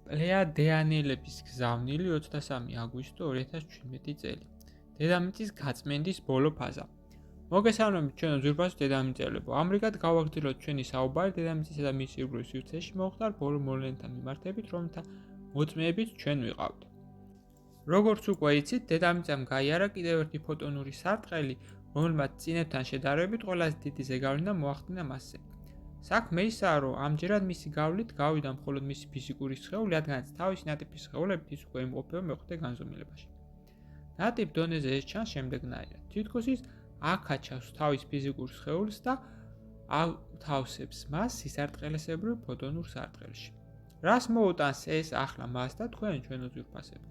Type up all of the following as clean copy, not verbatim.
პლეადეანელების გზავნილი 23 აგვისტო 2017 წელი. დედამიწის გაწმენდის ბოლო ფაზა. მოგესალმებით ჩვენო ძვირფასო დედამიწელებო. ამრიგად გავაგრძელოთ ჩვენი საუბარი დედამიწისა და მის ირგვლივ სივრცეში მომხდარ ბოლო მოვლენათა მიმართებით, რომელთა მოწმეებით ჩვენ ვიყავთ. როგორც უკვე იცით, დედამიწამ გაიარა კიდევ ერთი ფოტონური სარტყელი, რომელმაც წინებთან შედარებით ყველაზე დიდი ზეგავლენა მოახდინა მასზე. საქმე ისაა, რომ ამჯერად მისი გავლით გავიდა მხოლოდ მისი ფიზიკური სხეული, რადგანაც თავისი ნატიფის სხეულებით ის უკვე იმყოფება მეოთხე განზომილებაში. ნატიფ დონეზე ეს ჩანს შემდეგნაირად. თითქოს ის აკაჩავს თავის ფიზიკურ სხეულს და ავთავსებს მას სისარტყელესებრივ ფოტონურ სარტყელში. რას მოუტანს ეს ახლა მას და ჩვენო ძვირფასებო?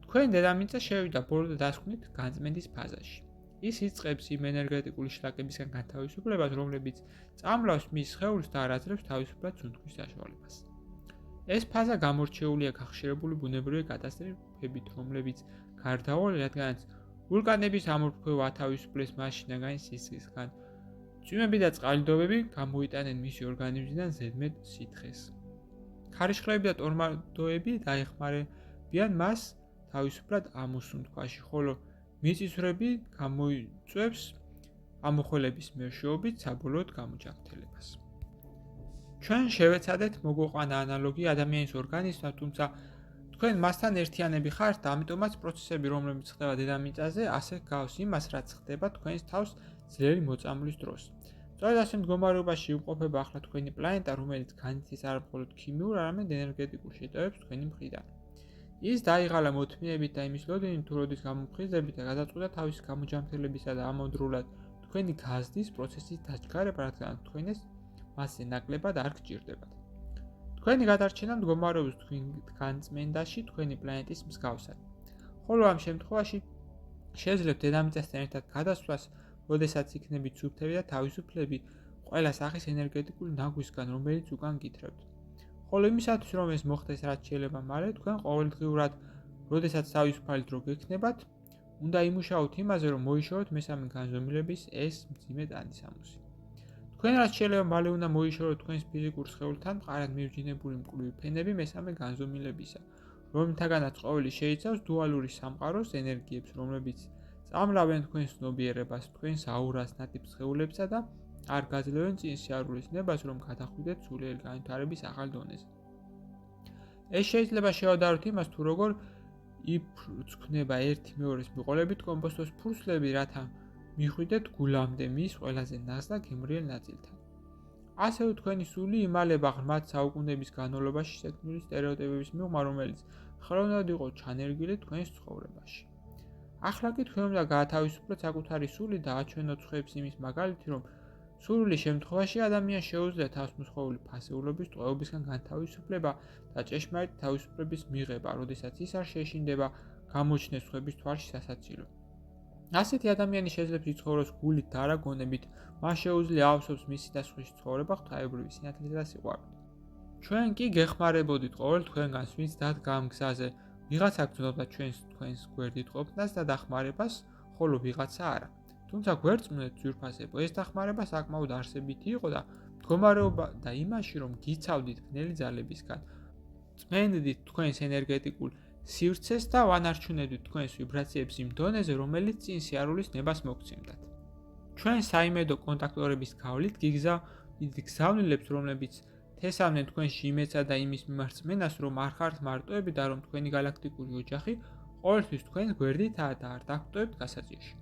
თქვენი დედამიწა შევიდა ბოლო დასკვნით განწმენდის ფაზაში. ის იწყებს იმ ენერგეტიკული შლაკებისგან განთავისუფლებას, რომლებიც წამლავს მის სხეულს და არ აძლევს თავისუფლად სუნთქვის საშუალებას. ეს ფაზა გამორჩეულია გახშირებული ბუნებრივი კატასტროფებით, რომლებიც გარდაუვალ, რადგანაც ვულკანების ამოფრქვევა ათავისუფლეს მას შინაგანი სისხლისგან. წვიმები და წყალდიდობები გამოიტანენ მისი ორგანიზმიდან ზედმეტ სითხეს. ქარიშხლები და ტორნადოები დაეხმარებიან მას თავისუფლად ამოსუნთქვაში, ხოლო მიწისძვრები გამოიწვევს ამოხელების მეშვეობით საბოლოოდ გამოჯანმრთელებას. ჩვენ შევეცადეთ მოგვეყვანა ანალოგია ადამიანის ორგანიზმთან, თუმცა თქვენ მასთან ერთიანები ხართ და ამიტომაც პროცესები, რომლებიც ხდება დედამიწაზე, ასე გავს იმას, რაც ხდება თქვენს თავს ძლიერი მოწამვლის დროს. სწორედ ასე მდგომარეობაში იმყოფება ახლა თქვენი პლანეტა, რომელიც განიცდის არა მხოლოდ ქიმიურ, არამედ ენერგეტიკულ შეტევებს თქვენი მხრიდან. ის დაიღალა მოთმინებით და იმის ლოდინით, თუ როდის გამოფხიზდებით და გადაწყვიტა თავისი გამოჯანმრთელებისა და ამავდროულად თქვენი გაზრდის პროცესის დაჩქარება, რადგან თქვენს მასზე ნაკლებად არ გჭირდებათ. თქვენი გადარჩენა მდგომარეობს განწმენდაში თქვენი პლანეტის მსგავსად. ხოლო ამ შემთხვევაში შეძლებთ დედამიწასთან ერთად გადასვლას, როდესაც იქნებით სუფთები და თავისუფლები ყველა სახის ენერგეტიკული ნაგვისგან, რომელიც უკან გითხრებთ. ხოლო იმისათვის, რომ ეს მოხდეს რაც შეიძლება მალე, თქვენ ყოველდღიურად, როდესაც თავისუფალი დრო გექნებათ, უნდა იმუშაოთ იმაზე, რომ მოიშოროთ მესამე განზომილების ეს მძიმე ტანისამოსი. თქვენ რაც შეიძლება მალე უნდა მოიშოროთ თქვენს ფიზიკურ სხეულთან მყარად მივჯინებული მკვრივი ფენები მესამე განზომილებისა, რომლითაგანაც ყოველი შეიცავს დუალური სამყაროს ენერგიებს, რომლებიც წამლავენ თქვენს ცნობიერებას, თქვენს აურას, ნატიფ სხეულებსა და არ გაძლევენ წინ სიარულის ნებას, რომ გადახვიდეთ სულიერი განვითარების ახალ დონეზე. ეს შეიძლება შევადაროთ იმას, თუ როგორ იფრჩქნება ერთი მეორეს მიყოლებით კომპოსტოს ფურცლები, რათა მიხვიდეთ გულამდე მის ყველაზე ნაზ და გემრიელ ნაწილთან. ასევე თქვენი სული იმალება ღრმად საუკუნეების განმავლობაში შექმნილი სტერეოტიპების მიღმა, რომელიც ხელოვნურად იყო ჩანერგილი თქვენს ცხოვრებაში. ახლა კი თქვენ უნდა გაათავისუფლოთ საკუთარი სული და აჩვენოთ სხვებს იმის მაგალითი, რომ სურვილის შემთხვევაში ადამიანს შეუძლია თავსმსხეული ფასეულობის ტყვეობისგან განთავისუფლება და ჭეშმარიტ თავისუფლების მიღება, როდესაც ის არ შეშინდება გამოჩნდეს სხვების თვალში სასაცილო. ასეთი ადამიანი შეძლებს იცხოვროს გულით და არა გონებით, მას შეუძლია ავსობს მისი და სხვის ცხოვრება ღვთაებრივი სინათლით და სიყვარულით. ჩვენ კი გეხმარებოდით ყოველ თქვენგანს, ვინც დადგა ამ გზაზე, ვიღაცა გძნობდა თქვენს გვერდით ყოფნას და დახმარებას, ხოლო ვიღაცა არა. თუმცა გვერდწმუნეთ ძვირფასებო, ეს დახმარება საკმაოდ არსებითი იყო და მდგომარეობა და იმაში, რომ გიცავდით ბნელი ძალებისგან, წმენდით თქვენს ენერგეტიკულ სივრცეს და ვანარჩუნებდით თქვენს ვიბრაციებს იმ დონეზე, რომელიც წინ სიარულის ნებას მოგცემდათ. ჩვენ საიმედო კონტაქტორების გავლით გიგზავნილებს, რომლებიც თესავდნენ თქვენში იმეცსა და იმის მიმართ წმენას, რომ არ ხართ მარტოები და რომ თქვენი galaktikuri ოჯახი ყოველთვის თქვენს გვერდითაა და არ დაგხვდებთ გასაწირში.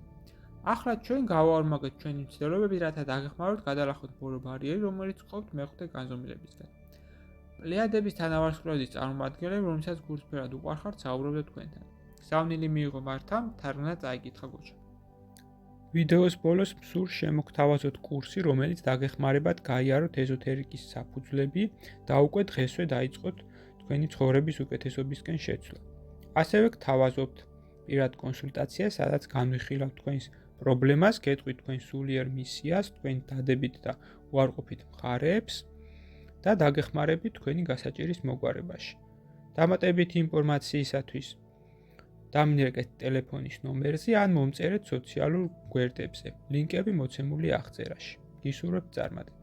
ახლა ჩვენ გავაორმაგეთ ჩვენი მცდელობები, რათა დაგეხმაროთ გადალახოთ ბოლო ბარიერი, რომელიც ყოფთ მეოთხე განზომილებისგან. პლეადების თანავარსკვლავედის წარმომადგენლები, რომელსაც გულწრფელად უყვარხართ საუბრობდა თქვენთან. გზავნილი მიიღო მართა, თარგმნა წაიკითხა გოჩა. ვიდეოს ბოლოს მსურს შემოგთავაზოთ კურსი, რომელიც დაგეხმარებათ გაიაროთ ეზოთერიკის საფუძვლები და უკვე დღესვე დაიწყოთ თქვენი ცხოვრების უკეთესობისკენ შეცვლა. ასევე გთავაზობთ პირად კონსულტაციას, სადაც განვიხილავთ თქვენს პრობლემას, გეტყვით თქვენ სულიერ მისიას, თქვენ დადებით და უარყოფით მხარეებს და დაგეხმარებით თქვენი გასაჭირის მოგვარებაში. დამატებითი ინფორმაციისათვის დამინერგეთ ტელეფონის ნომერზე ან მომწერეთ სოციალურ გვერდებზე. ლინკები მოცემულია აღწერაში. გისურვებთ წარმატებას.